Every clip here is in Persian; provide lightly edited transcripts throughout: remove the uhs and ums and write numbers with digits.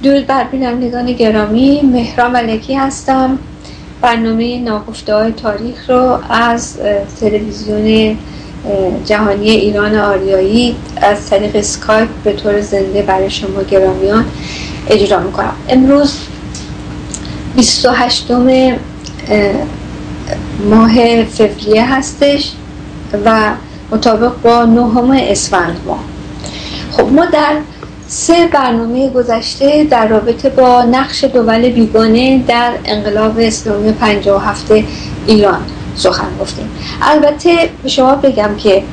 درود بر بینندگان گرامی، مهران ملکی هستم. برنامه ناگفته‌های تاریخ رو از تلویزیون جهانی ایران آریایی از طریق اسکایپ به طور زنده برای شما گرامیان اجرا میکنم. امروز 28 ماه فوریه هستش و مطابق با 9 اسفند ماه. خب ما در 3 برنامه گذشته در رابطه با نقش دول بیگانه در انقلاب اسلامی 57 ایران سخن گفتیم. البته به شما بگم که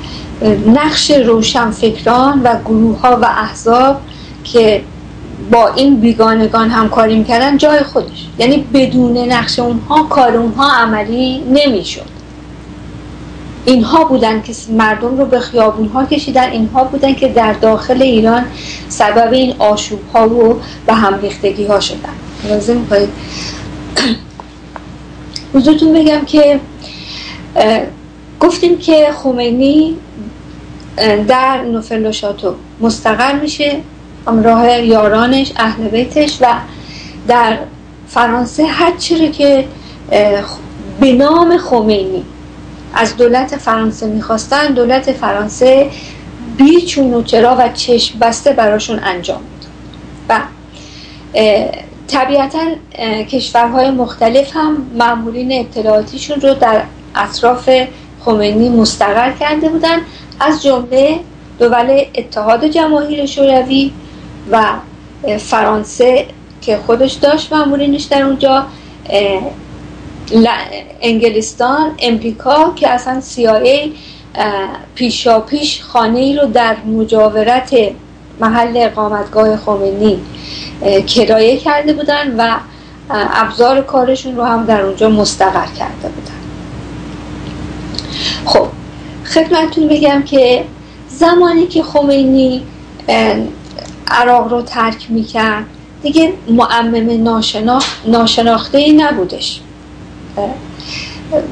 نقش روشنفکران و گروه‌ها و احزاب که با این بیگانگان همکاری می‌کردن جای خودش، یعنی بدون نقش اونها کار اونها عملی نمی‌شد. اینها بودن که مردم رو به خیابون‌ها کشیدن، اینها بودن که در داخل ایران سبب این آشوب‌ها و به هم ریختگی‌ها شدن. لازم می‌خواید حضورتون بگم که گفتیم که خمینی در نوفلوشاتو مستقر میشه همراه یارانش، اهل بیتش، و در فرانسه هر چیزی که به نام خمینی از دولت فرانسه میخواستن، دولت فرانسه بی چون و چرا و چشم بسته براشون انجام میداد. و طبیعتا کشورهای مختلف هم مامورین اطلاعاتیشون رو در اطراف خمینی مستقر کرده بودن، از جمله دول اتحاد جماهیر شوروی و فرانسه که خودش داشت مامورینش در اونجا، انگلستان، امریکا که اصلا CIA پیشاپیش خانه‌ای رو در مجاورت محل اقامتگاه خمینی کرایه کرده بودن و ابزار کارشون رو هم در اونجا مستقر کرده بودن. خب خدمتتون بگم که زمانی که خمینی عراق رو ترک میکرد دیگه معمم ناشناخته‌ای نبودش،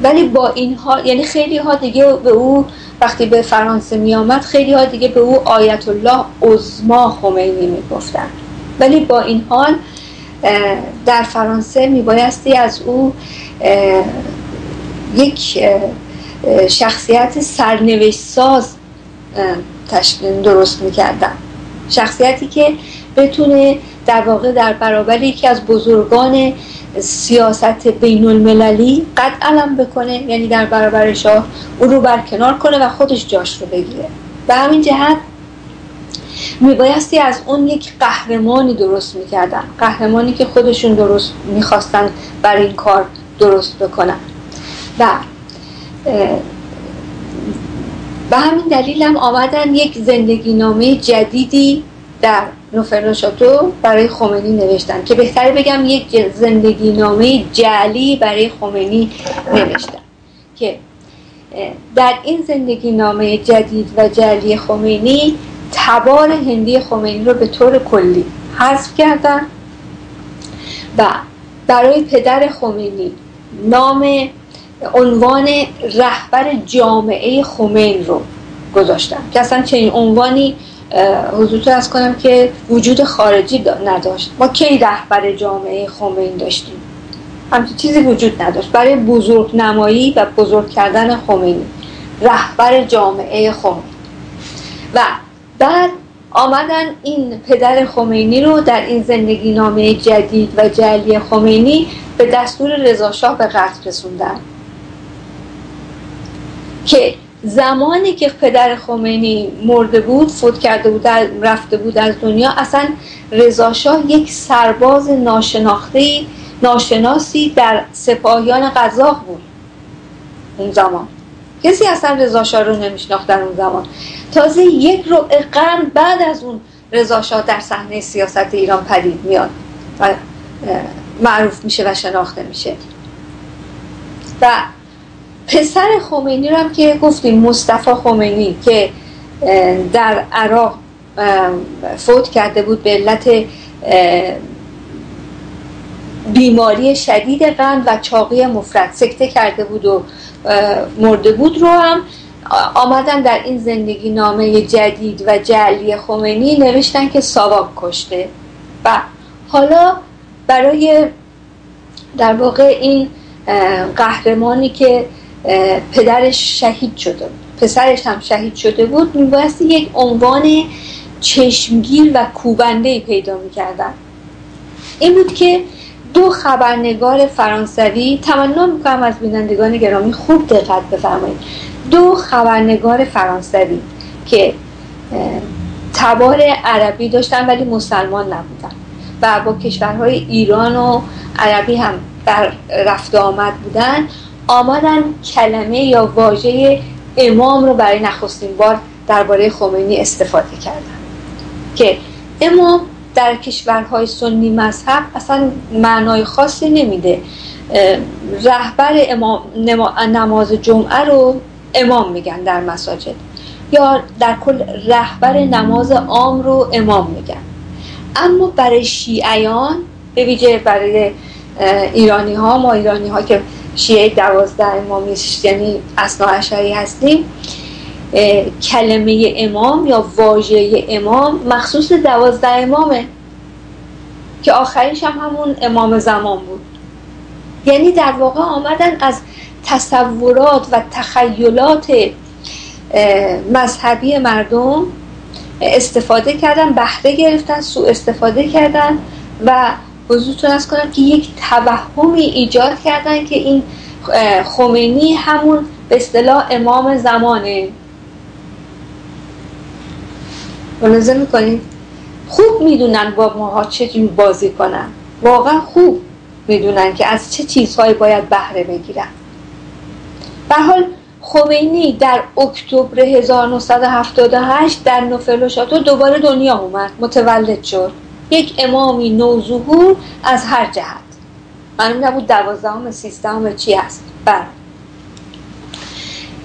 ولی با اینها، یعنی خیلی ها دیگه به او وقتی به فرانسه می آمد خیلی ها دیگه به او آیت الله عظما خمینی می گفتن، ولی با این حال در فرانسه می بایستی از او یک شخصیت سرنوشت ساز درست می کردن، شخصیتی که بتونه در واقع در برابر یکی از بزرگان سیاست بین المللی قد علم بکنه، یعنی در برابر شاه او رو برکنار کنه و خودش جاش رو بگیره. به همین جهت میبایستی از اون یک قهرمانی درست میکردن، قهرمانی که خودشون درست میخواستن برای این کار درست بکنن. و به همین دلیل هم آمدن یک زندگی نامه جدیدی در نوفلوشاتو برای خمینی نوشتن، که بهتره بگم یک زندگی نامه جعلی برای خمینی نوشتن، که در این زندگی نامه جدید و جعلی خمینی تبار هندی خمینی رو به طور کلی حذف کردن و برای پدر خمینی عنوان رهبر جامعه خمین رو گذاشتن، که اصلا چنین عنوانی حضورتون عرض کنم که وجود خارجی نداشت. ما کی رهبر جامعه خمین داشتیم؟ همچین چیزی وجود نداشت. برای بزرگ نمایی و بزرگ کردن خمینی، رهبر جامعه خمین. و بعد آمدن این پدر خمینی رو در این زندگی نامه جدید و جعلی خمینی به دستور رضاشاه به قتل رسوندن، که زمانی که پدر خمینی مرده بود، فوت کرده بود، رفته بود از دنیا، اصلا رضاشاه یک سرباز ناشناسی در سپاهیان قزاق بود. اون زمان کسی اصلا رضاشاه رو نمیشناخت. در اون زمان تازه یک ربع قرن بعد از اون رضاشاه در صحنه سیاست ایران پدید میاد و معروف میشه و شناخته میشه. و پسر خمینی رو هم که گفتیم، مصطفی خمینی، که در عراق فوت کرده بود به علت بیماری شدید قند و چاقی مفرط، سکته کرده بود و مرده بود، رو هم آمدن در این زندگی نامه جدید و جعلی خمینی نوشتن که ساواک کشته. و حالا برای در واقع این قهرمانی که پدرش شهید شده، پسرش هم شهید شده بود، میبایستی یک عنوان چشمگیر و کوبنده‌ای پیدا میکردن. این بود که دو خبرنگار فرانسوی، تمنا میکنم از بینندگان گرامی خوب دقت بفرمایید، دو خبرنگار فرانسوی که تبار عربی داشتن ولی مسلمان نبودن و با کشورهای ایران و عربی هم در رفت آمد بودن، آمدن کلمه یا واژه امام رو برای نخستین بار درباره خمینی استفاده کردن که امام در کشورهای سنی مذهب اصلا معنای خاصی نمیده. رهبر نماز جمعه رو امام میگن در مساجد، یا در کل رهبر نماز عام رو امام میگن. اما برای شیعیان، به ویژه برای ایرانی ها، ما ایرانی ها که شیعه 12 امامی یعنی اثناعشری هستیم، کلمه امام یا واژه امام مخصوص 12 امامه که آخریش هم همون امام زمان بود. یعنی در واقع آمدن از تصورات و تخیلات مذهبی مردم استفاده کردن، بهره گرفتن، سوء استفاده کردن و حضورتون از کنم که یک توهمی ایجاد کردن که این خمینی همون به اصطلاح امام زمانه. ملاحظه میکنید؟ خوب میدونن با ماها چه بازی کنن، واقعا خوب میدونن که از چه چیزهایی باید بهره بگیرن. به حال خمینی در اکتبر 1978 در نوفل-و-شاتو دوباره دنیا اومد، متولد شد، یک امامی نوظهور از هر جهت. معلوم نبود 12ام 13ام چی هست.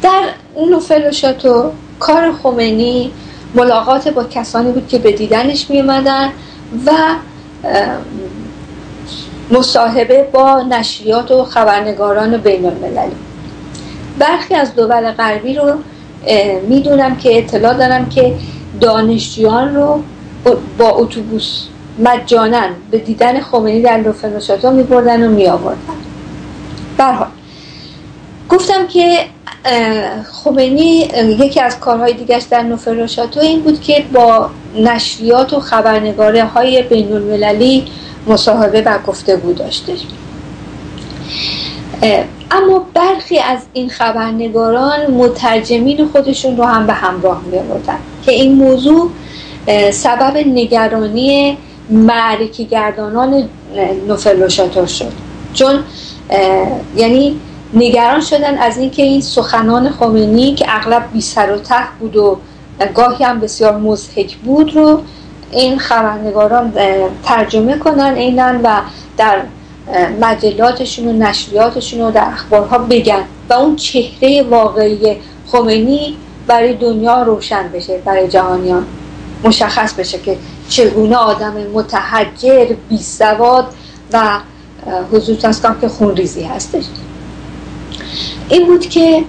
در نوفل-و-شاتو کار خمینی ملاقات با کسانی بود که به دیدنش می اومدن و مصاحبه با نشریات و خبرنگاران بین المللی. برخی از دول غربی رو میدونم که اطلاع دارم که دانشجویان رو با اتوبوس مجانا به دیدن خمینی در نوفل-و-شاتو میبردن و میآوردن. به هر حال گفتم که خمینی یکی از کارهای دیگرش در نوفل-و-شاتو این بود که با نشریات و خبرنگاره های بین المللی مصاحبه و گفتگو داشته. اما برخی از این خبرنگاران مترجمین خودشون رو هم به همراه می آوردن که این موضوع سبب نگرانی معرکه گردانان نوفل-و-شاتو شد، چون یعنی نگران شدن از اینکه این سخنان خمینی که اغلب بی سر و ته بود و گاهی هم بسیار مضحک بود رو این خبرنگاران ترجمه کنن اینن و در مجلاتشون و نشریاتشون و در اخبارها بگن و اون چهره واقعی خمینی برای دنیا روشن بشه، برای جهانیان مشخص بشه که چگونه آدم متحجر، بی سواد و حضور تنسکام که خونریزی هستش. این بود که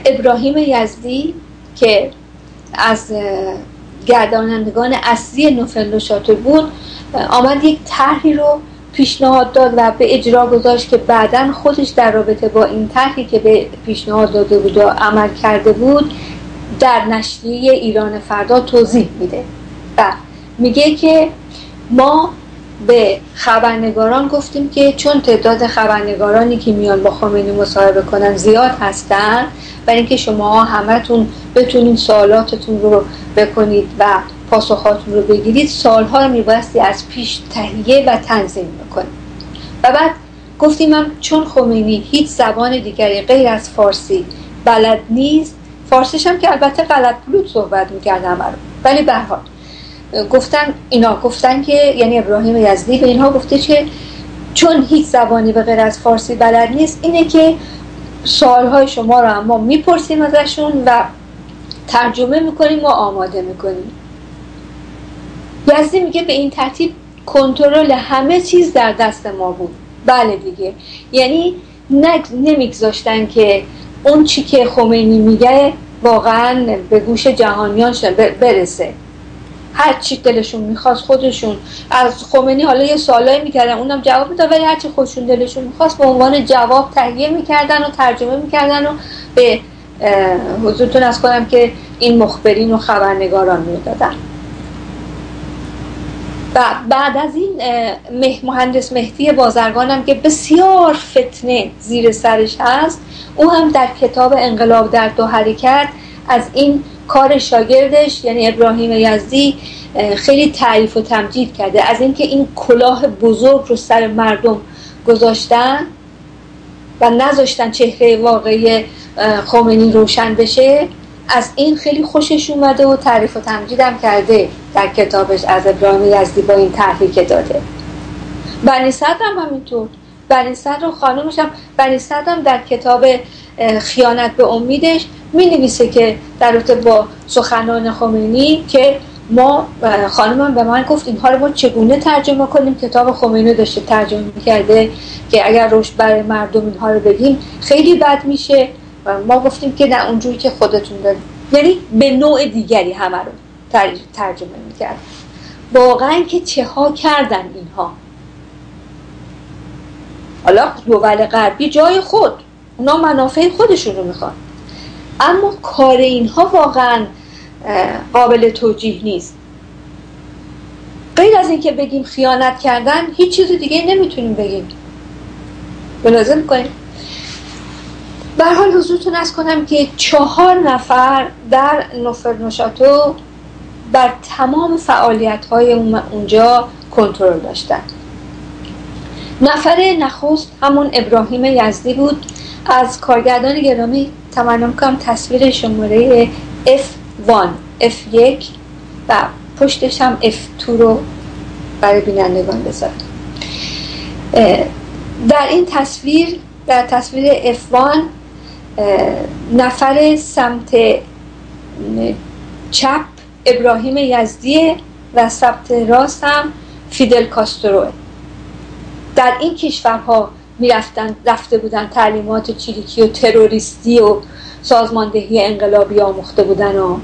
ابراهیم یزدی که از گردانندگان اصلی نوفل-و-شاتو بود آمد یک طرحی رو پیشنهاد داد و به اجرا گذاشت که بعداً خودش در رابطه با این طرحی که به پیشنهاد داده بود و عمل کرده بود در نشریه ایران فردا توضیح میده و میگه که ما به خبرنگاران گفتیم که چون تعداد خبرنگارانی که میان با خمینی مصاحبه کنن زیاد هستن، برای اینکه شما همتون بتونید سوالاتتون رو بکنید و پاسخاتون رو بگیرید، سالها رو میبایستی از پیش تهیه و تنظیم بکنید. و بعد گفتیم هم چون خمینی هیچ زبان دیگری غیر از فارسی بلد نیست، فارسیش هم که البته غلط بلود صحبت میکردن ولی به هر حال گفتن که یعنی ابراهیم یزدی به اینها گفته که چون هیچ زبانی به غیر از فارسی بلد نیست، اینه که سوالهای شما رو هم ما میپرسیم ازشون و ترجمه میکنیم و آماده میکنیم. یزدی میگه به این ترتیب کنترل همه چیز در دست ما بود. بله دیگه، یعنی نمیگذاشتن که اون چی که خمینی میگه واقعا به گوش جهانیان برسه. هر چی دلشون میخواست خودشون از خمینی حالا یه سوالایی میکردن اونم جواب میداد، ولی هر چی خودشون دلشون میخواست به عنوان جواب تهیه میکردن و ترجمه میکردن و به حضورتون از کنم که این مخبرین و خبرنگاران میدادن. و بعد از این مهندس مهدی بازرگان هم که بسیار فتنه زیر سرش هست، او هم در کتاب انقلاب در دو حرکت از این کار شاگردش یعنی ابراهیم یزدی خیلی تعریف و تمجید کرده، از اینکه این کلاه بزرگ رو سر مردم گذاشتن و نذاشتن چهره واقعی خمینی روشن بشه، از این خیلی خوشش اومده و تعریف و تمجید هم کرده در کتابش از ابراهیم یزدی با این طرحی که داده. بنی صدر هم همینطور، بنی صدر و خانمش هم، بنی صدر هم در کتاب خیانت به امیدش می نویسه که در رابطه با سخنان خمینی که ما، خانمم به من گفت اینها رو ما چگونه ترجمه کنیم، کتاب خمینی داشته ترجمه میکرده که اگر روش برای مردم اینها رو بگیم خیلی بد میشه، ما گفتیم که نه اونجوری که خودتون دارید، یعنی به نوع دیگری همه رو ترجمه میکرد. واقعا که چه ها کردن اینها. حالا دول غربی جای خود، اونا منافع خودشون رو میخوان، اما کار اینها واقعا قابل توجیه نیست. غیر از این که بگیم خیانت کردن هیچ چیز دیگه نمیتونیم بگیم. ملاحظه میکنیم؟ به هر حال حضورتون عرض کنم که 4 نفر در نوفل-نوشاتو بر تمام فعالیت‌های اونجا کنترل داشتن. نفر نخست همون ابراهیم یزدی بود. از کارگردان گرامی تمنا می‌کنم تصویر شماره F1 و پشتش هم F2 رو برای بینندگان بذارم. در این تصویر، در تصویر F1 نفر سمت چپ ابراهیم یزدیه و سمت راست هم فیدل کاستروه. در این کشورها رفته بودن تعلیمات چریکی و تروریستی و سازماندهی انقلابی آموخته بودن و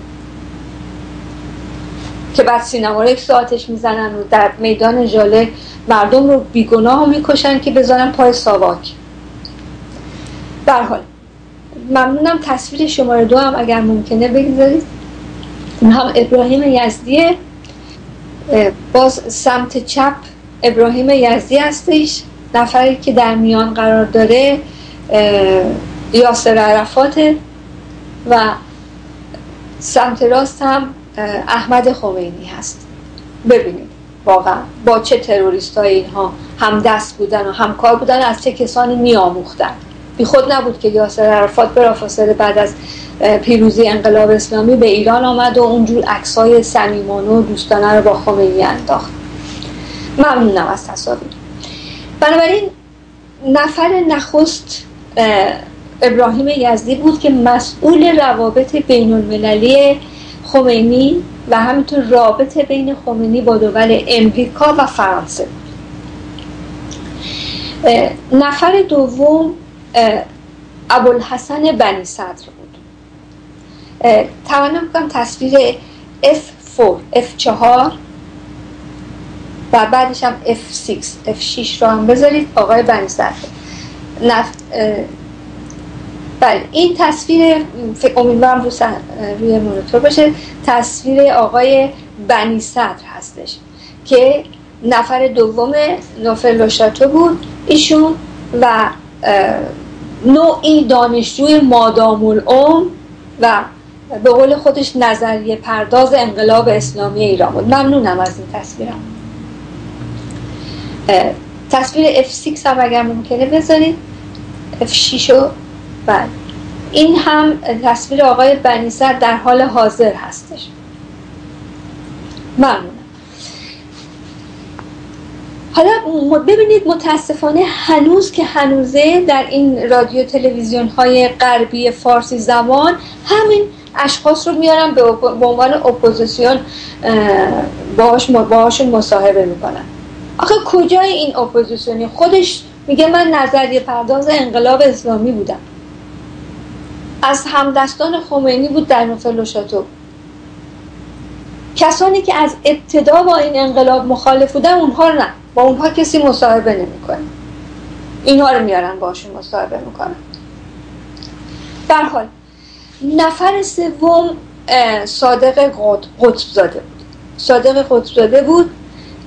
که بعد سینما رو آتش میزنن و در میدان ژاله مردم رو بیگناه میکشن که بذارن پای ساواک. به هر حال ممنونم. تصویر شماره 2 هم اگر ممکنه بگذارید. این هم ابراهیم یزدیه، باز سمت چپ ابراهیم یزدی هستش. نفری که در میان قرار داره یاسر عرفاته و سمت راست هم احمد خمینی هست. ببینید واقعا با چه تروریست های اینها هم دست بودن و همکار بودن، از چه کسانی می آموختن. بی خود نبود که یاسر عرفات بلافاصله بعد از پیروزی انقلاب اسلامی به ایران آمد و اونجور عکسای صمیمانه و دوستانه رو با خمینی انداخت. ممنونم از تصاویر. بنابراین نفر نخست ابراهیم یزدی بود که مسئول روابط بین المللی خمینی و همینطور رابطه بین خمینی با دول امریکا و فرانسه بود. نفر دوم ابوالحسن بنی صدر بود. تمنا میکنم تصویر F4 و بعدش هم F6 رو هم بذارید. آقای بنی صدر. بله این تصویر امیدوارم روی مونیتور باشه، تصویر آقای بنی صدر هستش که نفر دوم نوفل-نوشاتو بود ایشون و نوعی دانشجوی مادام العمر و به قول خودش نظریه پرداز انقلاب اسلامی ایران بود. ممنونم از این تصویرم. تصویر F6 هم اگر ممکنه بذارید، F6 رو. بله این هم تصویر آقای بنی صدر در حال حاضر هستش. ممنونم. حالا ببینید متاسفانه هنوز که هنوزه در این رادیو تلویزیون های غربی فارسی زبان همین اشخاص رو میارن به عنوان اپوزیسیون باهاشون مصاحبه میکنن. آخه کجای این اپوزیسیونی؟ خودش میگه من نظریه پرداز انقلاب اسلامی بودم، از همدستان خمینی بود در نوفل-نوشاتو. کسانی که از ابتدا با این انقلاب مخالف بودن اونها نه، با اونها کسی مصاحبه نمیکنه، اینها رو میارن باشون مصاحبه میکنن. در حال نفر سوم صادق قطبزاده بود. صادق قطبزاده بود.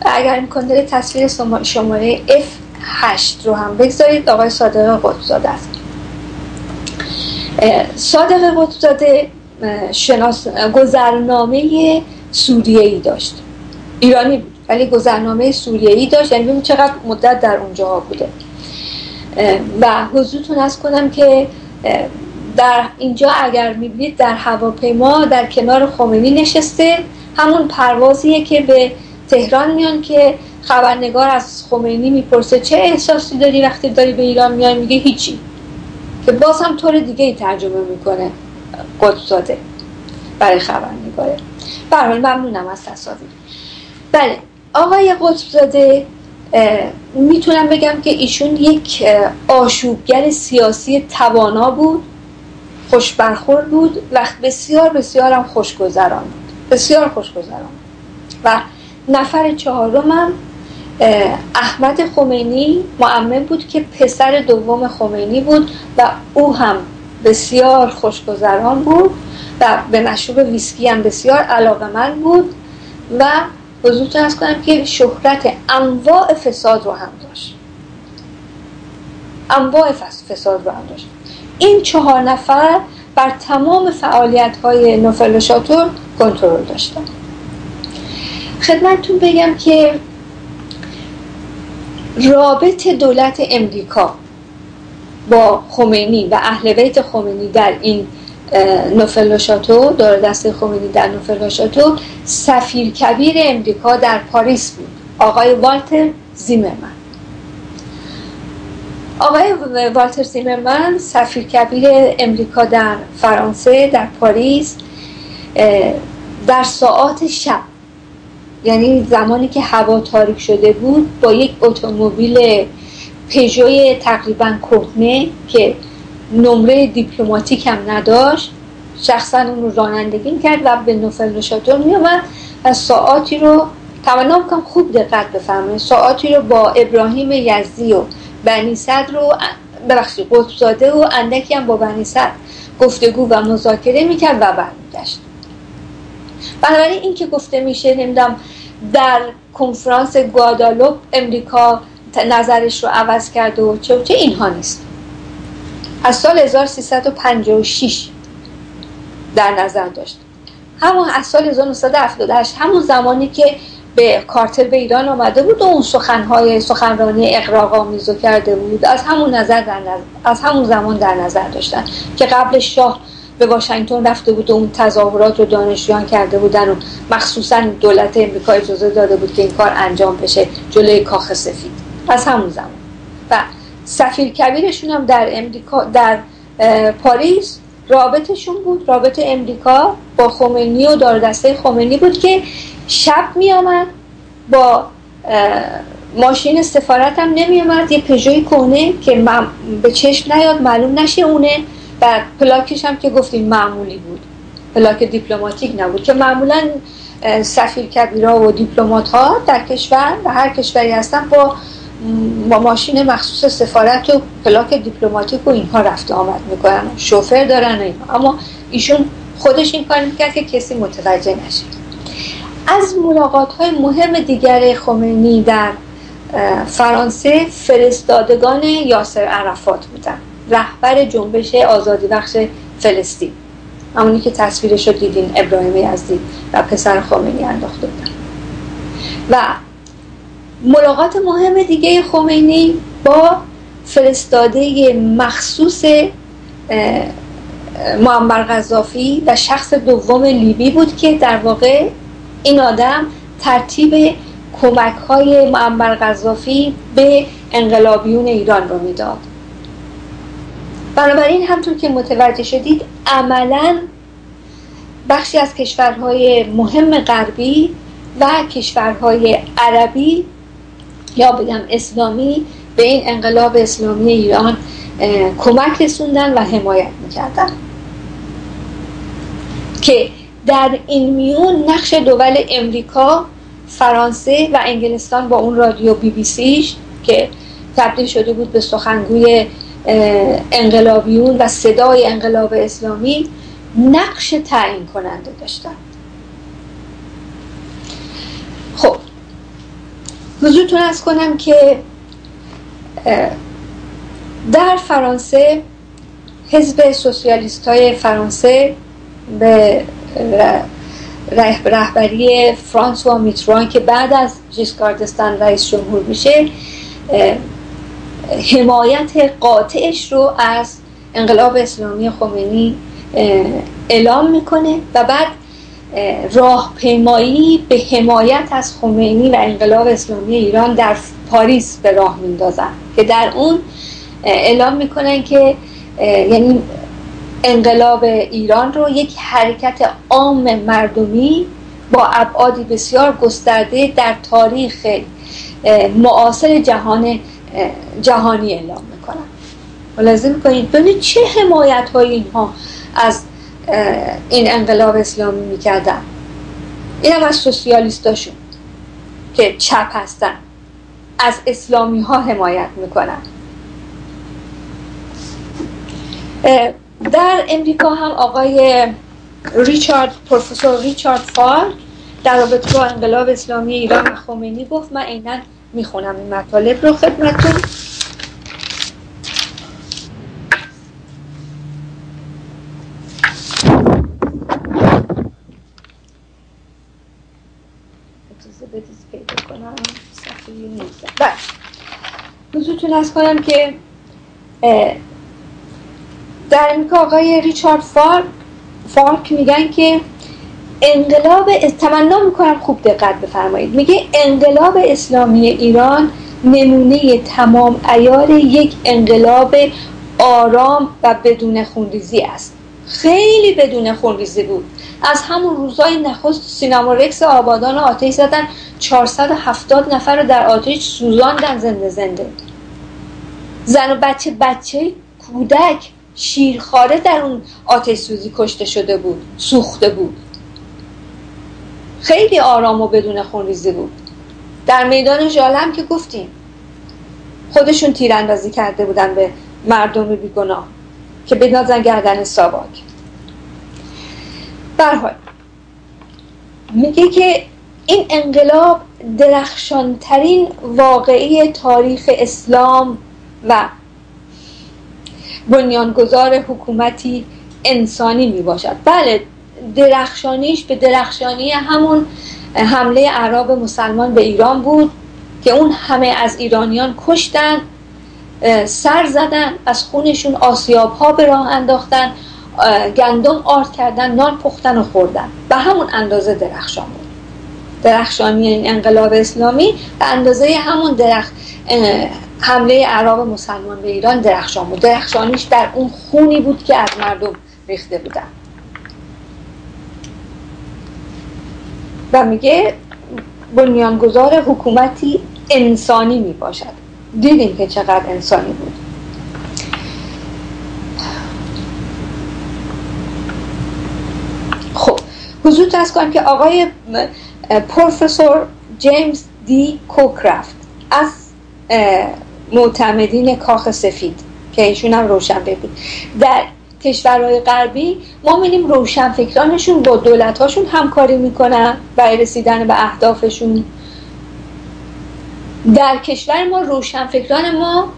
اگر امکان داره تصویر شماره F8 رو هم بگذارید. آقای صادق قطبزاده است. صادق قطبزاده گذرنامه سوریه‌ای داشت. ایرانی بود ولی گذرنامه سوریه‌ای داشت، یعنی ببینید چقدر مدت در اونجا بوده. و حضورتون عرض کنم که در اینجا اگر می‌بینید در هواپیما در کنار خمینی نشسته، همون پروازیه که به تهران میان که خبرنگار از خمینی میپرسه چه احساسی داری وقتی داری به ایران میای؟ میگه هیچی، که باز هم طور دیگه ای ترجمه میکنه قطبزاده برای خبرنگاره. به هر حال ممنونم از تصاویر. بله، آقای قطبزاده میتونم بگم که ایشون یک آشوبگر سیاسی توانا بود، خوش برخورد بود و بسیار بسیار هم خوشگذران بود، بسیار خوشگذران. و نفر چهارمم احمد خمینی معمم بود که پسر دوم خمینی بود و او هم بسیار خوشگذران بود و به مشروب ویسکی هم بسیار علاقه‌مند بود و حضورتون عرض کنم که شهرت انواع فساد رو هم داشت. انواع فساد رو هم داشت. این 4 نفر بر تمام فعالیت‌های نوفل و شاتور کنترل داشتن. خدمتتون بگم که رابط دولت امریکا با خمینی و اهل بیت خمینی در این نوفل و شاتو، دار دسته خمینی در نوفل و شاتو، سفیر کبیر امریکا در پاریس بود، آقای والتر زیمرمن. آقای والتر زیمرمن سفیر کبیر امریکا در فرانسه در پاریس در ساعات شب، یعنی زمانی که هوا تاریک شده بود، با یک اتومبیل پژوی تقریبا کهنه که نمره دیپلماتیک هم نداشت، شخصا اون رو رانندگی می‌کرد و به نوفل و شاتو می‌آمد و ساعاتی رو تمنا می‌کنم خوب دقت بفرمایید، ساعاتی رو با ابراهیم یزدی و بنی صدر رو قطبزاده و اندکی هم با بنی صدر گفتگو و مذاکره می‌کرد و برمیگشت. بنابراین این که گفته میشه نمیدونم در کنفرانس گوادالوپ امریکا نظرش رو عوض کرده و چه اینها نیست. از سال 1356 در نظر داشت، همون از سال 1978 همون زمانی که به کارتر به ایران آمده بود و اون سخنرانی اغراق‌آمیز کرده بود، از همون زمان در نظر داشتن که قبل شاه به واشنگتن رفته بود و اون تظاهرات رو دانشجویان کرده بودن و مخصوصا دولت امریکا اجازه داده بود که این کار انجام بشه جلوی کاخ سفید. از همون زمان و سفیر کبیرشون هم در امریکا در پاریس رابطشون بود، رابطه امریکا با خمینی و دار دسته خمینی بود که شب می آمد با ماشین سفارت هم نمی آمد، یه پژوی کهنه که به چشم نیاد معلوم نشه اونه و پلاکش هم که گفتیم معمولی بود، پلاک دیپلماتیک نبود که معمولا سفیر کبیرها و دیپلمات ها در کشور و هر کشوری هستن با ماشین مخصوص سفارت و پلاک دیپلماتیک و اینها رفت آمد میکنن، شوفر دارن اینها. اما ایشون خودش این کار میکرد که کسی متوجه نشه. از ملاقات های مهم دیگر خمینی در فرانسه فرستادگان یاسر عرفات بودن، رهبر جنبش آزادی بخش فلسطین، همونی که تصویرش رو دیدین، ابراهیم یزدی و پسر خمینی انداخته بودن. و ملاقات مهم دیگه خمینی با فرستاده مخصوص معمر قذافی و شخص دوم لیبی بود که در واقع این آدم ترتیب کمک‌های معمر قذافی به انقلابیون ایران رو میداد. بنابراین همطور که متوجه شدید عملاً بخشی از کشورهای مهم غربی و کشورهای عربی یا بگم اسلامی به این انقلاب اسلامی ایران کمک رسوندن و حمایت میکردن که در این میون نقش دول امریکا، فرانسه و انگلستان با اون رادیو BBC که تبدیل شده بود به سخنگوی انقلابیون و صدای انقلاب اسلامی نقش تعیین کننده داشتن. خب حضورتون عرض کنم که در فرانسه حزب سوسیالیست های فرانسه به رهبری فرانسوا میتران که بعد از ژیسکار دستن رئیس جمهور میشه حمایت قاطعش رو از انقلاب اسلامی خمینی اعلام میکنه و بعد راهپیمایی به حمایت از خمینی و انقلاب اسلامی ایران در پاریس به راه میندازن که در اون اعلام میکنن که یعنی انقلاب ایران رو یک حرکت عام مردمی با ابعادی بسیار گسترده در تاریخ معاصر جهانی اعلام میکنن. ملاحظه میکنید ببینید چه حمایت های اینها از این انقلاب اسلامی میکردن. این هم از سوسیالیستاشون که چپ هستن از اسلامی ها حمایت میکنن. در امریکا هم آقای پروفسور ریچارد فارک در رابطه با انقلاب اسلامی ایران و خمینی گفت، من عیناً میخونم این مطالب رو خدمتتون. اجازه بدید پیدا کنم صفحه 19. بله حضورتون عرض کنم که در امریکا آقای ریچارد فارک میگن که انقلاب تمنا میکنم خوب دقت بفرمایید، میگه انقلاب اسلامی ایران نمونه تمام عیار یک انقلاب آرام و بدون خونریزی است. خیلی بدون خونریزی بود. از همون روزای نخست سینما رکس آبادان آتش زدن، 470 نفر رو در آتش سوزاندن زنده. زن و بچه کودک شیرخواره در اون آتش سوزی کشته شده بود، سوخته بود. خیلی آرام و بدون خونریزی بود. در میدان ژالم که گفتیم خودشون تیراندازی کرده بودن به مردم بیگناه که بندازن گردن ساواک. به هر حال میگه که این انقلاب درخشانترین واقعه تاریخ اسلام و بنیانگذار حکومتی انسانی می باشد. بله درخشانیش به درخشانی همون حمله اعراب مسلمان به ایران بود که اون همه از ایرانیان کشتن، سر زدن، از خونشون آسیاب ها به راه انداختن، گندم آرد کردن، نان پختن و خوردن. به همون اندازه درخشان بود. درخشانی این انقلاب اسلامی به اندازه همون حمله اعراب مسلمان به ایران درخشان بود. درخشانیش در اون خونی بود که از مردم ریخته بودن. و میگه بنیانگذار حکومتی انسانی می باشد. دیدیم که چقدر انسانی بود. خب حضور ترس کنم که آقای پروفسور جیمز دی کوکرافت از معتمدین کاخ سفید که ایشون هم روشنفکر بود در کشورهای غربی، ما می‌بینیم روشنفکرانشون با دولت‌هاشون همکاری میکنن برای رسیدن به اهدافشون. در کشور ما روشنفکران ما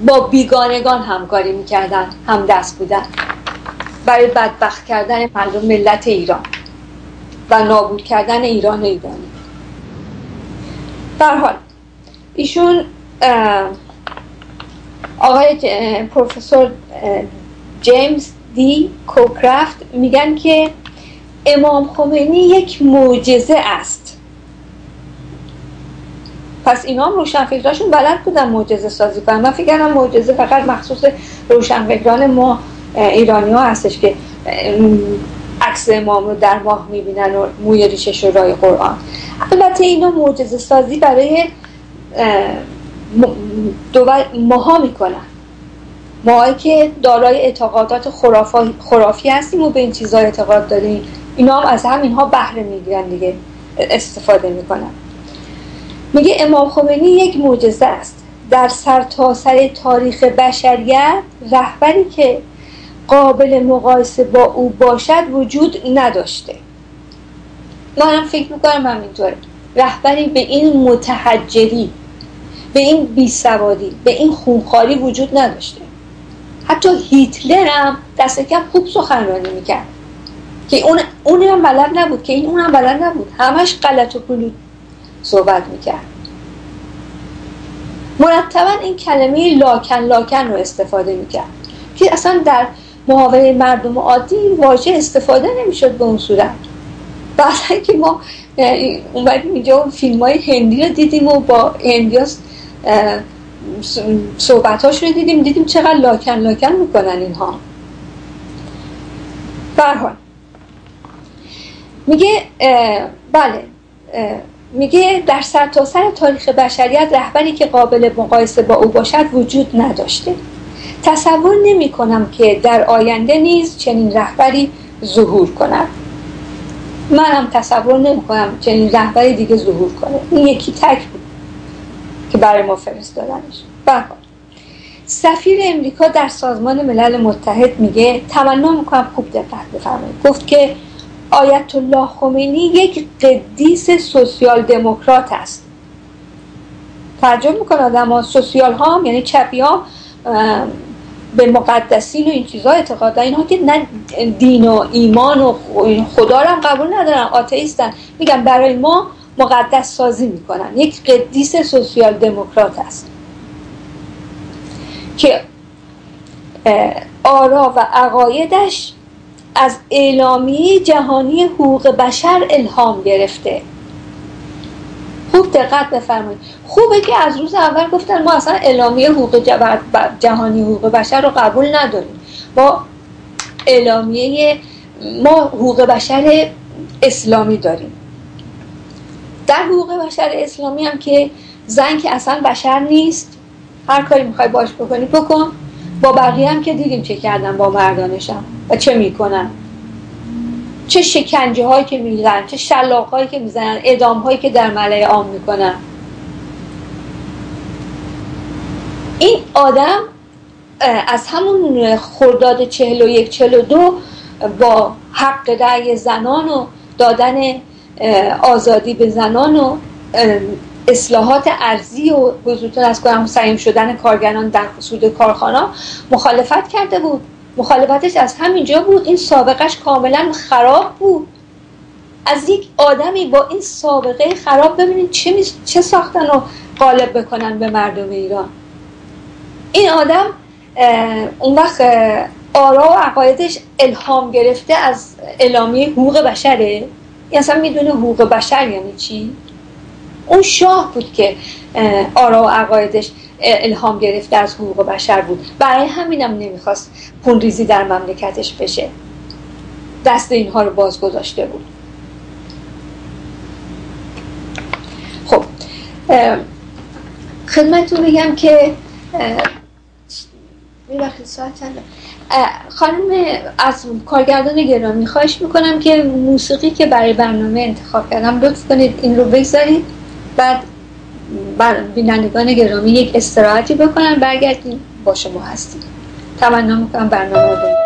با بیگانگان همکاری میکردن، همدست بودن برای بدبخت کردن مردم ملت ایران و نابود کردن ایرانی. به هر حال ایشون آقای پروفسور جیمز دی کوکرافت میگن که امام خمینی یک معجزه است. پس اینا هم روشنفکراشون بلد بودن معجزه سازی کنن. من فکر کنم معجزه فقط مخصوص روشنفکران ما ایرانی ها هستش که عکس امام رو در ماه میبینن و موی ریشش رو رای قرآن. البته اینا معجزه سازی برای ماها میکنن. ماهایی که دارای اعتقادات خرافی هستیم و به این چیزا اعتقاد داریم اینا هم از همینها بهره میگیرن دیگه، استفاده میکنن. میگه امام خمینی یک معجزه است. در سرتاسر تاریخ بشریت رهبری که قابل مقایسه با او باشد وجود نداشته. منم فکر میکنم همینطوره. رهبری به این متحجری، به این بیسوادی، به این خونخواری وجود نداشته. حتی هیتلر هم دست کم خوب سخنرانی میکرد که اونم بلد نبود، که این اونم بلد نبود، همش غلط و پلوت صحبت میکرد. مرتبا این کلمه لاکن رو استفاده میکرد که اصلا در محاوره مردم عادی واژه استفاده نمیشد به اون صورت. بعد که ما اومدیم اینجا فیلم‌های هندی رو دیدیم و با هندی‌ها صحبت‌هاش رو دیدیم چقدر لاکن میکنن اینها. به هر حال میگه بله، میگه در سرتاسر تاریخ بشریت رهبری که قابل مقایسه با او باشد وجود نداشته. تصور نمی کنم که در آینده نیز چنین رهبری ظهور کند. منم تصور نمی کنم چنین رهبری دیگه ظهور کنه. این یکی تک بود که برای ما فرستادنش. بله. سفیر امریکا در سازمان ملل متحد میگه، تمنا میکنم خوب دقت بفرمایید، گفت که آیت الله خمینی یک قدیس سوسیال دموکرات است. تعجب میکنه آدم سوسیال ها یعنی چپی ها به مقدسین و این چیزها اعتقاد دارن، اینها که نه دین و ایمان و خدا رو هم قبول ندارن، آتئیستن. میگن برای ما مقدس سازی میکنن. یک قدیس سوسیال دموکرات است که آرا و عقایدش از اعلامیه جهانی حقوق بشر الهام گرفته. خوب دقت بفرمایید. خوبه که از روز اول گفتن ما اصلا اعلامیه حقوق جهانی حقوق بشر رو قبول نداریم. ما حقوق بشر اسلامی داریم. در حقوق بشر اسلامی هم که زن که اصلا بشر نیست، هر کاری میخوای باش بکنی بکن. با بقیه هم که دیدیم چه کردن با مردانشم و چه میکنن، چه شکنجه هایی که میزنن، چه شلاق هایی که میزنن، اعدام هایی که در ملأ عام میکنن. این آدم از همون خرداد 41-42 با حق رأی زنان و دادن آزادی به زنان و اصلاحات ارضی و بزرگتر از کنم سعیم شدن کارگران در حصول کارخانه مخالفت کرده بود. مخالفتش از همینجا بود. این سابقش کاملا خراب بود. از یک آدمی با این سابقه خراب ببینید چه ساختن و غالب بکنن به مردم ایران. این آدم اون وقت آرا و عقایدش الهام گرفته از اعلامیه حقوق بشره. این اصلا میدونه حقوق بشر یعنی چی؟ اون شاه بود که آرا و عقایدش الهام گرفته از حقوق بشر بود. برای همینم نمیخواست خونریزی در مملکتش بشه، دست اینها رو باز گذاشته بود. خب خدمتتون بگم که می‌بخشید ساعت چنده؟ خانم از کارگردان گرامی خواهش میکنم که موسیقی که برای برنامه انتخاب کردم لطف کنید این رو بگذارید، بعد بینندگان گرامی یک استراحتی بکنن، برگردیم با شما هستیم. تمنا میکنم برنامه رو ببینید.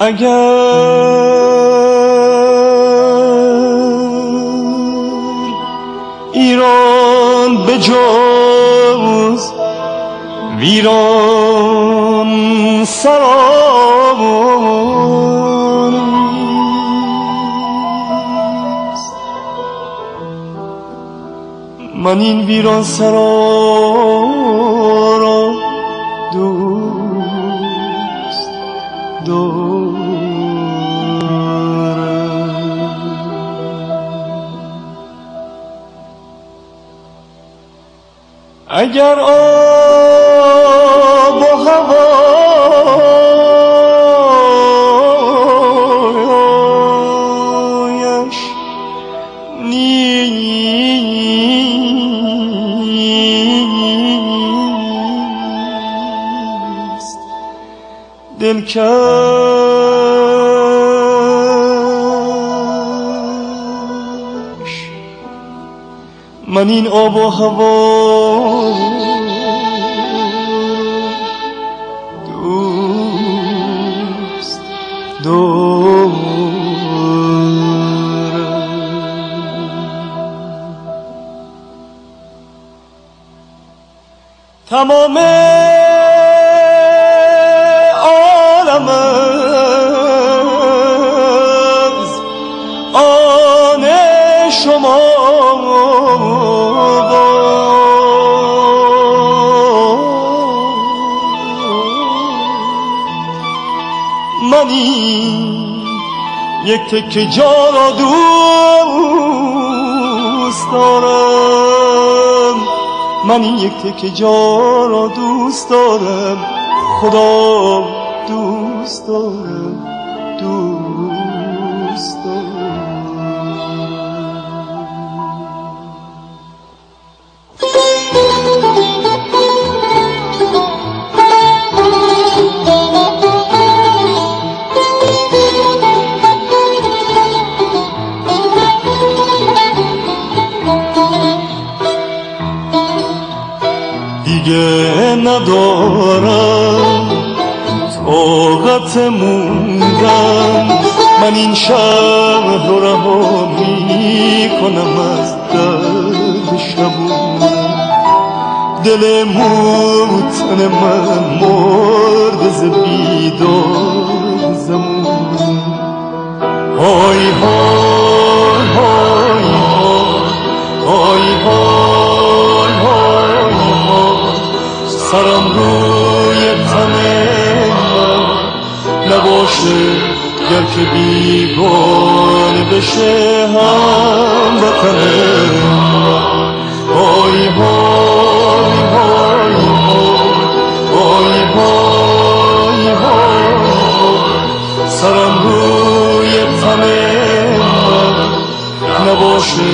اگر ایران به جز ویران ویران سرانیست، من این ویران سرا را دوست دارم. اگر آب و هوایش نیست دلکش، من این آب و هوا دوست دارم. تمام عالم از آن شما، منی یک تکه جا را دوست دارم، من این یک تکه جا را دوست دارم، خدا دوست دارم، دوست دارم. دیگه ندارم طاقت موندن، من این شهر رو رها میکنم از درد شبونم. دل موتن من مرد ز بیدار زمون. های های های های های های های، سرم روی تن من نباشه، گر که بیگانه بشه هم وطن من. های های های های های های، سرم روی تن من نباشه،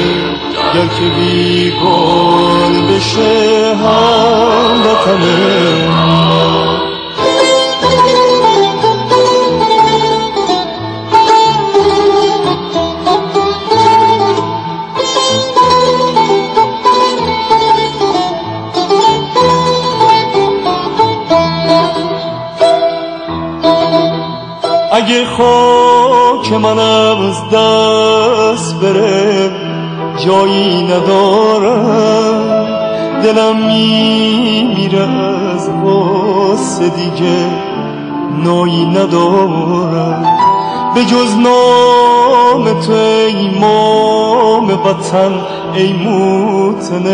گر که بیگانه بشه هم وطن من. اگه خاک من از دست بره جایی ندارم، دلم میمیره از غصه، دیگه نایی ندارم. به جز نام تو ای امام وطن، ای موطن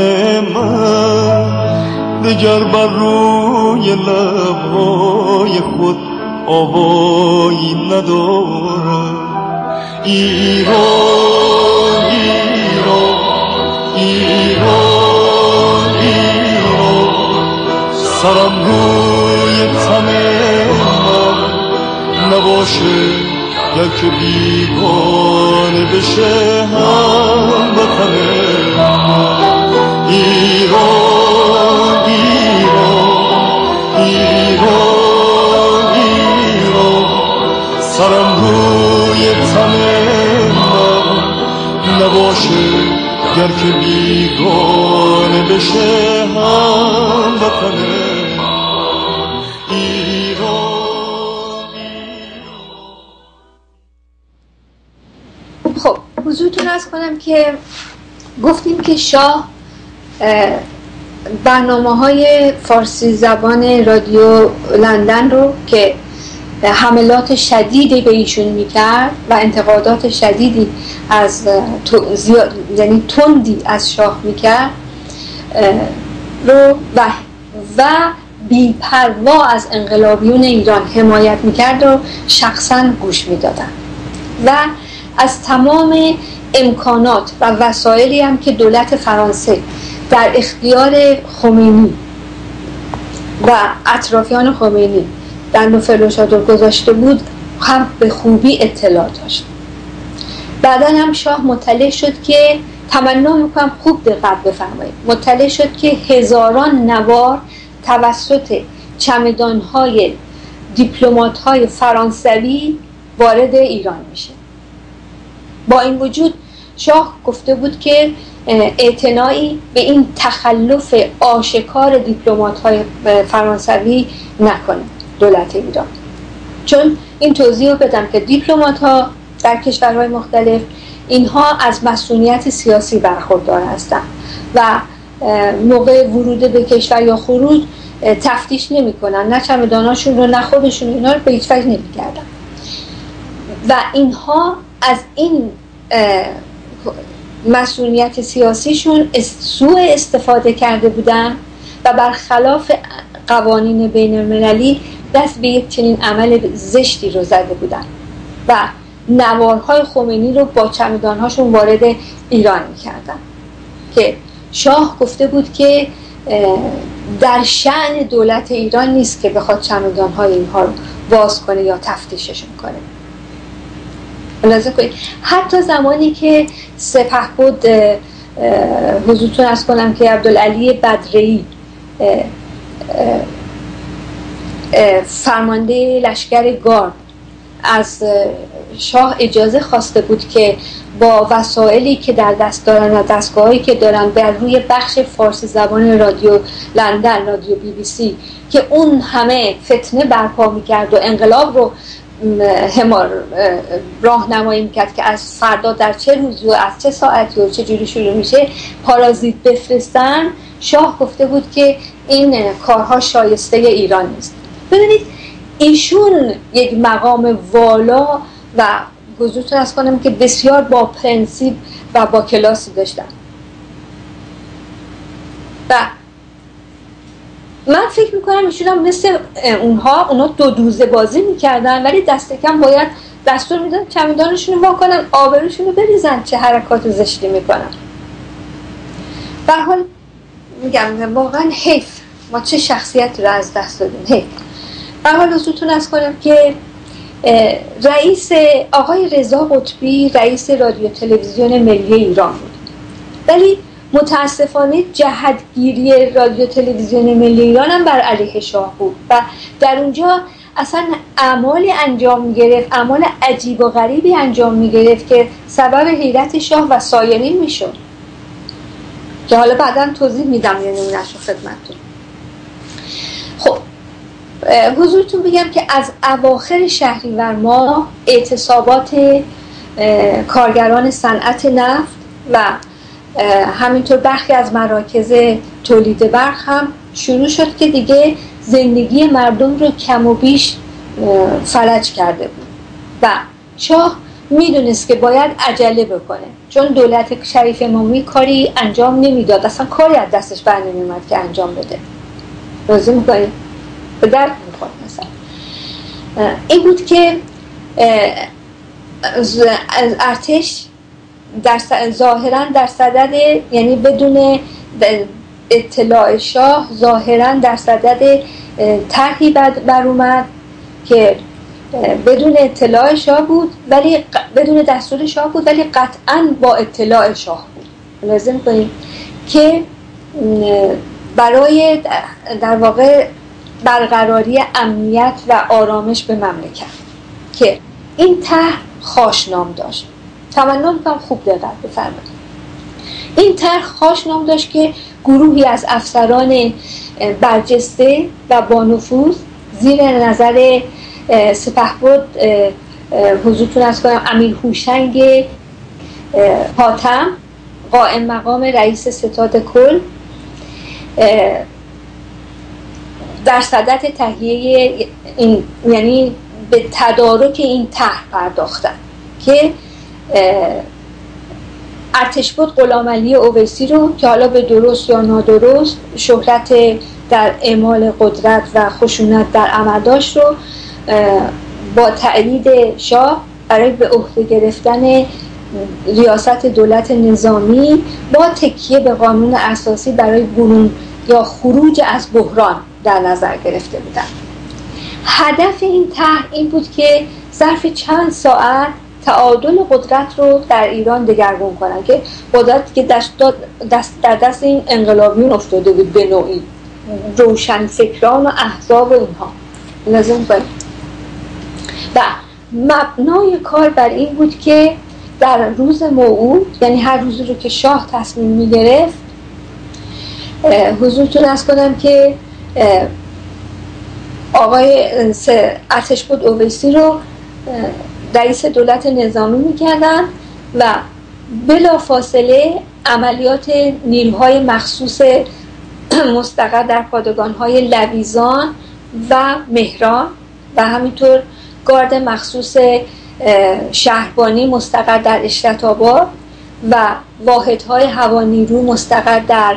من، دگر بر روی لبهای خود آوایی ندارم. ایران ایران ایران ایران، سرم روی تن من نباشه، گر که بیگانه بشه هم وطن من. ایران ایران ایران ایران، سرم روی تن من نباشه، گر که بیگانه بشه هم وطن من. ایران ایران. خب حضورتون عرض کنم که گفتیم که شاه برنامه‌های فارسی زبان رادیو لندن رو که حملات شدیدی به ایشون میکرد و انتقادات شدیدی از یعنی تندی از شاه میکرد رو و بی‌پروا از انقلابیون ایران حمایت میکرد و شخصا گوش میدادن و از تمام امکانات و وسایلی هم که دولت فرانسه در اختیار خمینی و اطرافیان خمینی در نوفل و چادر گذاشته بود هم به خوبی اطلاع داشت. بعدا هم شاه مطلع شد که تمنا میکنم خوب دقت بفرمایید، مطلع شد که هزاران نوار توسط چمدان‌های دیپلمات‌های فرانسوی وارد ایران میشه. با این وجود شاه گفته بود که اعتنایی به این تخلف آشکار دیپلمات‌های فرانسوی نکنه دولت ایران، چون این توضیح رو بدم که دیپلمات‌ها در کشورهای مختلف اینها از مسئولیت سیاسی برخوردار هستند و موقع ورود به کشور یا خروج تفتیش نمی کنن، نه چمداناشون رو نه خودشون اینا رو به هیچ وجه نمی کردن و اینها از این مسئولیت سیاسیشون سوء استفاده کرده بودن و برخلاف قوانین بین المللی دست به یک چنین عمل زشتی رو زده بودن و نوارهای خمینی رو با چمدانهاشون وارد ایران می‌کردن که شاه گفته بود که در شأن دولت ایران نیست که بخواد چمدانهای اینها رو باز کنه یا تفتیششون کنه. لازم کنید حتی زمانی که سپهبد حضورتون عرض کنم که عبدالعلی بدرعی فرمانده لشکر گارد از شاه اجازه خواسته بود که با وسایلی که در دست دارن و دستگاهایی که دارن بر روی بخش فارسی زبان رادیو لندن، رادیو BBC که اون همه فتنه برپا میکرد و انقلاب رو راهنمایی میکرد که از فردا در چه روزی و از چه ساعتی و چه جوری شروع میشه پارازیت بفرستن، شاه گفته بود که این کارها شایسته ایران نیست. ببینید ایشون یک مقام والا و حضورتون عرض کنم که بسیار با پرنسیپ و با کلاسی داشتن و من فکر میکنم ایشون هم مثل اونا دو دوزه بازی میکردن، ولی دست کم باید دستور میدن چمدانشون رو واکنن، آبروشون رو بریزن چه حرکات زشتی میکنن. به هر حال میگم واقعا حیف ما چه شخصیت رو از دست دادیم، حیف. به هر حال حضورتون عرض کنم که رئیس آقای رضا قطبی رئیس رادیو تلویزیون ملی ایران بود، ولی متاسفانه جهتگیری رادیو تلویزیون ملی ایران هم بر علیه شاه بود و در اونجا اصلا اعمالی انجام میگرفت، اعمال عجیب و غریبی انجام میگرفت که سبب حیرت شاه و سایرین میشد که حالا بعدا توضیح میدم یعنی اونش رو خدمتتون. خب حضورتون بگم که از اواخر شهریور ماه اعتصابات کارگران صنعت نفت و همینطور برخی از مراکز تولید برق هم شروع شد که دیگه زندگی مردم رو کم و بیش فلج کرده بود و شاه میدونست که باید عجله بکنه، چون دولت شریف امامی کاری انجام نمیداد، اصلا کاری از دستش بر نمیومد که انجام بده. راضی میکنید؟ به درد میخورد. مثلا این بود که ارتش ظاهرا در صدد، یعنی بدون اطلاع شاه ظاهرا در صدد طرحی بر اومد که بدون اطلاع شاه بود ولی بدون دستور شاه بود ولی قطعا با اطلاع شاه بود. لازم کنیم که برای در واقع برقراری امنیت و آرامش به مملکت که این طرح خاصنام داشت. تمنا میکنم خوب دقت بفرمایید. این طرح خاصنام داشت که گروهی از افسران برجسته و با نفوذ زیر نظر سپهبد حضورتون عرض کنم امیر هوشنگ حاتم قائم مقام رئیس ستاد کل در صدد تهیه این، یعنی به تدارک این طرح پرداختن که ارتشبد غلامعلی اویسی رو که حالا به درست یا نادرست شهرت در اعمال قدرت و خشونت در عمل داشت رو با تأیید شاه برای به عهده گرفتن ریاست دولت نظامی با تکیه به قانون اساسی برای برون یا خروج از بحران در نظر گرفته بودند. هدف این طرح این بود که ظرف چند ساعت تعادل قدرت رو در ایران دگرگون کنن که قدرت که در دست این انقلابیون افتاده بود، به نوعی روشنفکران و احزاب و اینها لازم بود. و مبنای کار بر این بود که در روز موعود، یعنی هر روزی رو که شاه تصمیم می‌گرفت، حضورتون عرض کنم که آقای ارتشبد اویسی رو رئیس دولت نظامی می‌کردن و بلافاصله عملیات نیروهای مخصوص مستقر در پادگان‌های لویزان و مهران و همینطور گارد مخصوص شهربانی مستقر در اشرت‌آباد و واحدهای هوانیرو مستقر در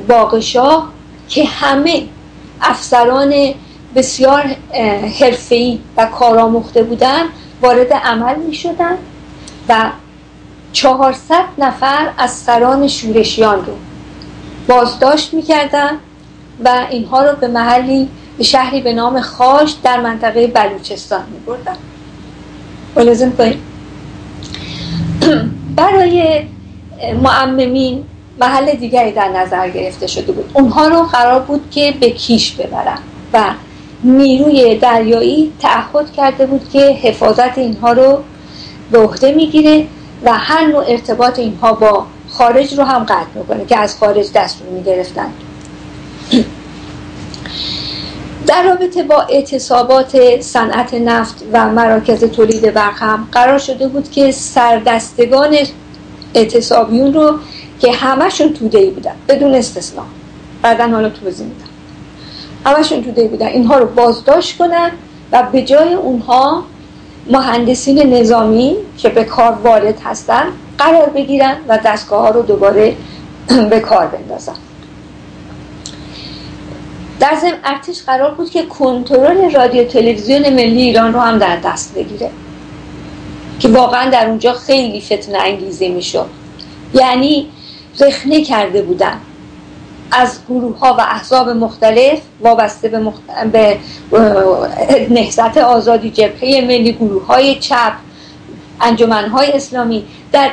باغشاه که همه افسران بسیار حرفه‌ای و کارآموخته بودند وارد عمل می‌شدند و 400 نفر از سران شورشیان رو بازداشت می‌کردند و اینها رو به شهری به نام خاش در منطقه بلوچستان می‌بردند. ملاحظه کنید برای معممین محل دیگری در نظر گرفته شده بود. اونها رو قرار بود که به کیش ببرن و نیروی دریایی تعهد کرده بود که حفاظت اینها رو به عهده میگیره و هر نوع ارتباط اینها با خارج رو هم قطع میکنه که از خارج دستور میگرفتن. در رابطه با اعتصابات صنعت نفت و مراکز تولید برق هم قرار شده بود که سردستگان اعتصابیون رو که همشون توده‌ای بودن بدون استثنا، بعدن حالا توضیح میدم، همشون توده‌ای بودن، اینها رو بازداشت کنن و به جای اونها مهندسین نظامی که به کار وارد هستن قرار بگیرن و دستگاه ها رو دوباره به کار بندازن. در ضمن ارتش قرار بود که کنترل رادیو تلویزیون ملی ایران رو هم در دست بگیره که واقعا در اونجا خیلی فتنه انگیزی میشد. یعنی رخنه کرده بودن از گروه ها و احزاب مختلف وابسته به نهضت آزادی، جبهه ملی، گروه های چپ، انجمن های اسلامی در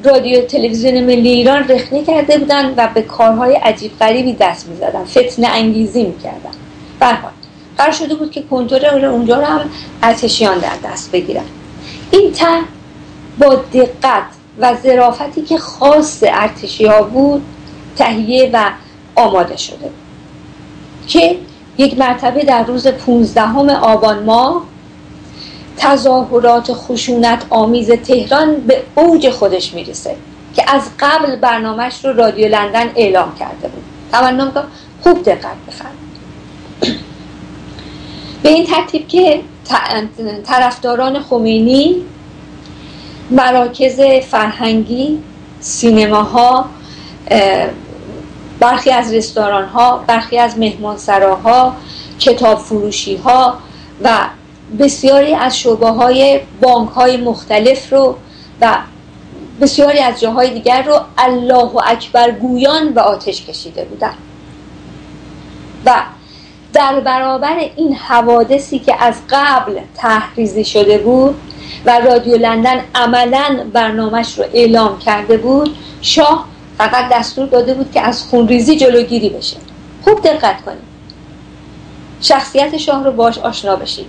رادیو تلویزیون ملی ایران رخنه کرده بودن و به کارهای عجیب غریبی دست می‌زدن، فتنه انگیزی می‌کردن. به هر حال قرار شده بود که کنترل اونجا رو هم ارتشیان در دست بگیرن. این طرح با دقت و ظرافتی که خاص ارتشی‌ها بود تهیه و آماده شده بود که یک مرتبه در روز 15 آبان ماه تظاهرات خشونت آمیز تهران به اوج خودش میرسه که از قبل برنامهش رو رادیو لندن اعلام کرده بود. تمنا میکنم خوب دقت بفرمایید. به این ترتیب که طرفداران خمینی، مراکز فرهنگی، سینماها، برخی از رستوران‌ها، برخی از مهمانسراها، کتاب فروشی‌ها و بسیاری از شعبه‌های بانک‌های مختلف رو و بسیاری از جاهای دیگر رو الله اکبر گویان به آتش کشیده بودند و در برابر این حوادثی که از قبل تحریزی شده بود و رادیو لندن عملاً برنامه‌اش رو اعلام کرده بود، شاه فقط دستور داده بود که از خونریزی جلوگیری بشه. خوب دقت کنید، شخصیت شاه رو باش آشنا بشید،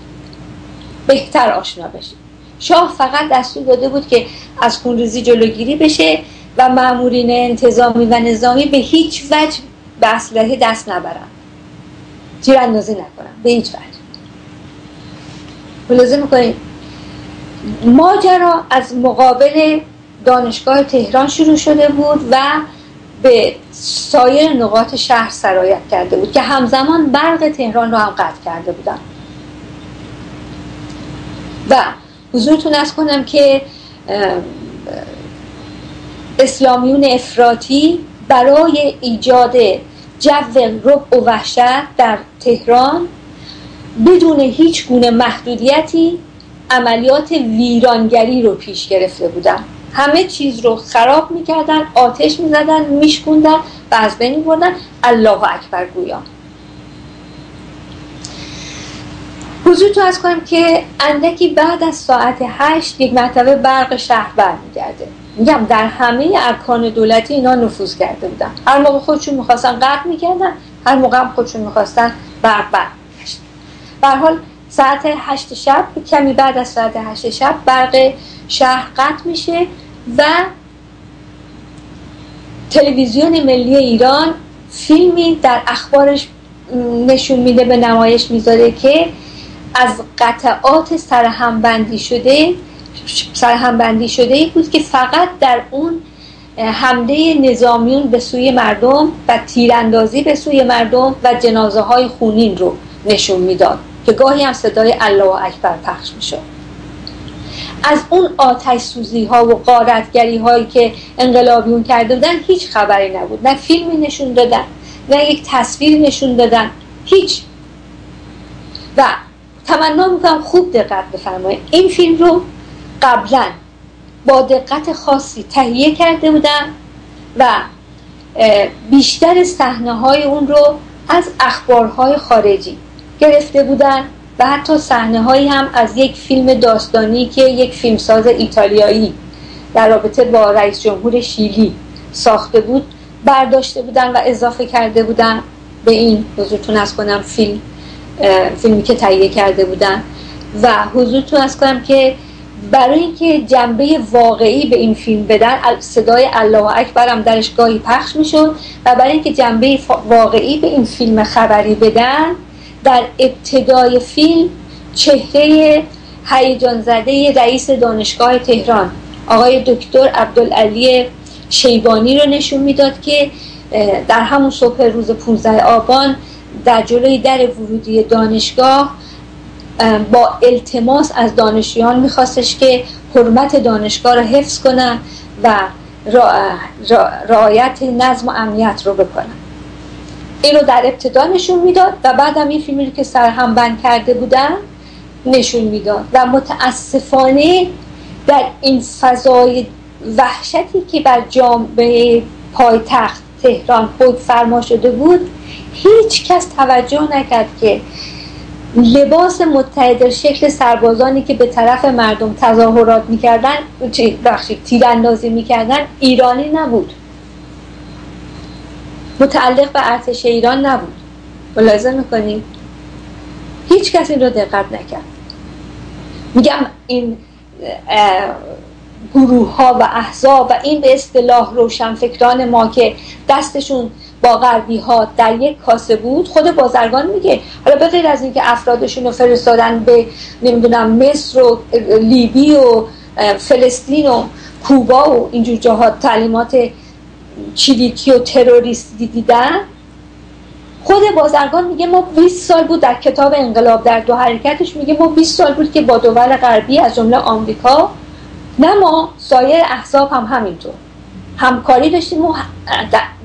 بهتر آشنا بشید. شاه فقط دستور داده بود که از خونریزی جلوگیری بشه و مامورین انتظامی و نظامی به هیچ وجه به اسلحه دست نبرن، تیراندازی نکنن، به هیچ وجه. ملاحظه میکنید ماجرا از مقابل دانشگاه تهران شروع شده بود و به سایر نقاط شهر سرایت کرده بود که همزمان برق تهران رو هم قطع کرده بودن. و حضورتون عرض کنم که اسلامیون افراطی برای ایجاد جو رعب و وحشت در تهران بدون هیچ گونه محدودیتی عملیات ویرانگری رو پیش گرفته بودن. همه چیز رو خراب میکردن، آتش میزدن، میشکوندن و از بین میبردن. الله اکبر گویا. حضورتون عرض کنم که اندکی بعد از ساعت 8 یک مرتبه برق شهر برمیگرده. میگم در همه ارکان دولتی اینا نفوذ کرده بودن. هر موقع خودشون میخواستن قطع میکردن، هر موقع هم خودشون میخواستن برق برمیگشت. به هر حال ساعت 8 شب، کمی بعد از ساعت 8 شب برق شهر قطع میشه و تلویزیون ملی ایران فیلمی در اخبارش نشون میده، به نمایش میذاره که از قطعات سرهمبندی شده بود که فقط در اون حمله نظامیون به سوی مردم و تیراندازی به سوی مردم و جنازه های خونین رو نشون میداد که گاهی هم صدای الله اکبر پخش میشد. از اون آتش سوزی ها و غارتگری هایی که انقلابیون کرده بودن هیچ خبری نبود. نه فیلمی نشون دادن، نه یک تصویر نشون دادن، هیچ. و تمنا میکنم خوب دقت بفرمایید، این فیلم رو قبلا با دقت خاصی تهیه کرده بودن و بیشتر صحنه‌های اون رو از اخبارهای خارجی گرفته بودن و حتی صحنه‌هایی هم از یک فیلم داستانی که یک فیلمساز ایتالیایی در رابطه با رئیس جمهور شیلی ساخته بود برداشته بودن و اضافه کرده بودن به این. حضورتون عرض کنم فیلمی که تهیه کرده بودن و حضورتون عرض کنم که برای اینکه جنبه واقعی به این فیلم بدن، صدای الله اکبر هم درش گاهی پخش میشد و برای اینکه جنبه واقعی به این فیلم خبری بدن، در ابتدای فیلم چهره هیجان زده رئیس دانشگاه تهران آقای دکتر عبدالعلی شیبانی رو نشون میداد که در همون صبح روز 15 آبان در جلوی در ورودی دانشگاه با التماس از دانشجویان میخواستش که حرمت دانشگاه رو حفظ کنن و رعایت نظم و امنیت رو بکنن. این رو در ابتدا نشون میداد و بعد هم این فیلمی رو که سرهمبند کرده بودن نشون میداد و متاسفانه در این فضای وحشتی که بر جامعه پایتخت تهران حکم فرما شده بود، هیچ کس توجه نکرد که لباس متحد شکل سربازانی که به طرف مردم تظاهرات میکردن، تیراندازی میکردن، ایرانی نبود، متعلق به ارتش ایران نبود. ملاحظه میکنید؟ هیچ کس این رو دقت نکرد. میگم این گروه ها و احزاب و این به اصطلاح روشنفکران ما که دستشون با غربی ها در یک کاسه بود، خود بازرگان میگه حالا به غیر از اینکه افرادشون رو فرستادن به نمیدونم مصر و لیبی و فلسطین و کوبا و اینجور جاها تعلیمات چریکی و تروریستی دیدن، خود بازرگان میگه ما 20 سال بود، در کتاب انقلاب در دو حرکتش میگه ما 20 سال بود که با دول غربی از جمله آمریکا، نه ما سایر احزاب هم همینطور همکاری داشتیم و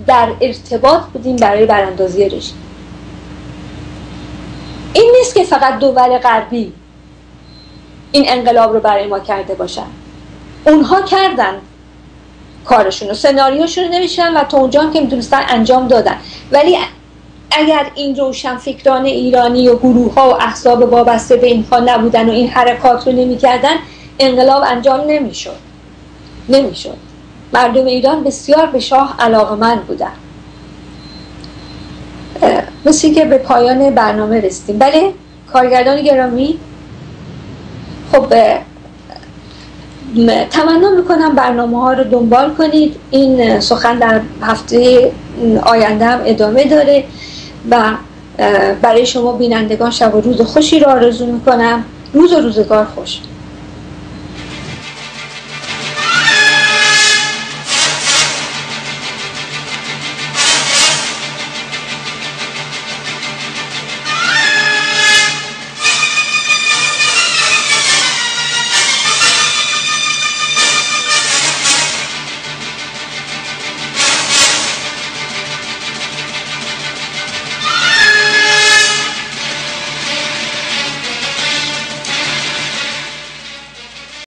در ارتباط بودیم برای براندازی رژیم. این نیست که فقط دول غربی این انقلاب رو برای ما کرده باشن، اونها کردن کارشون و سناریوشون رو نوشتن و تا اونجا که میتونستن انجام دادن. ولی اگر این روشنفکران ایرانی و گروه ها و احزاب وابسته به اینها نبودن و این حرکات رو نمی‌کردن، انقلاب انجام نمیشد. مردم ایران بسیار به شاه علاقه‌مند بودن. مثل که به پایان برنامه رسیدیم. بله کارگردان گرامی، خب تمنا میکنم برنامه ها رو دنبال کنید. این سخن در هفته آینده هم ادامه داره و برای شما بینندگان شب و روز خوشی رو آرزو میکنم. روز و روزگار خوش.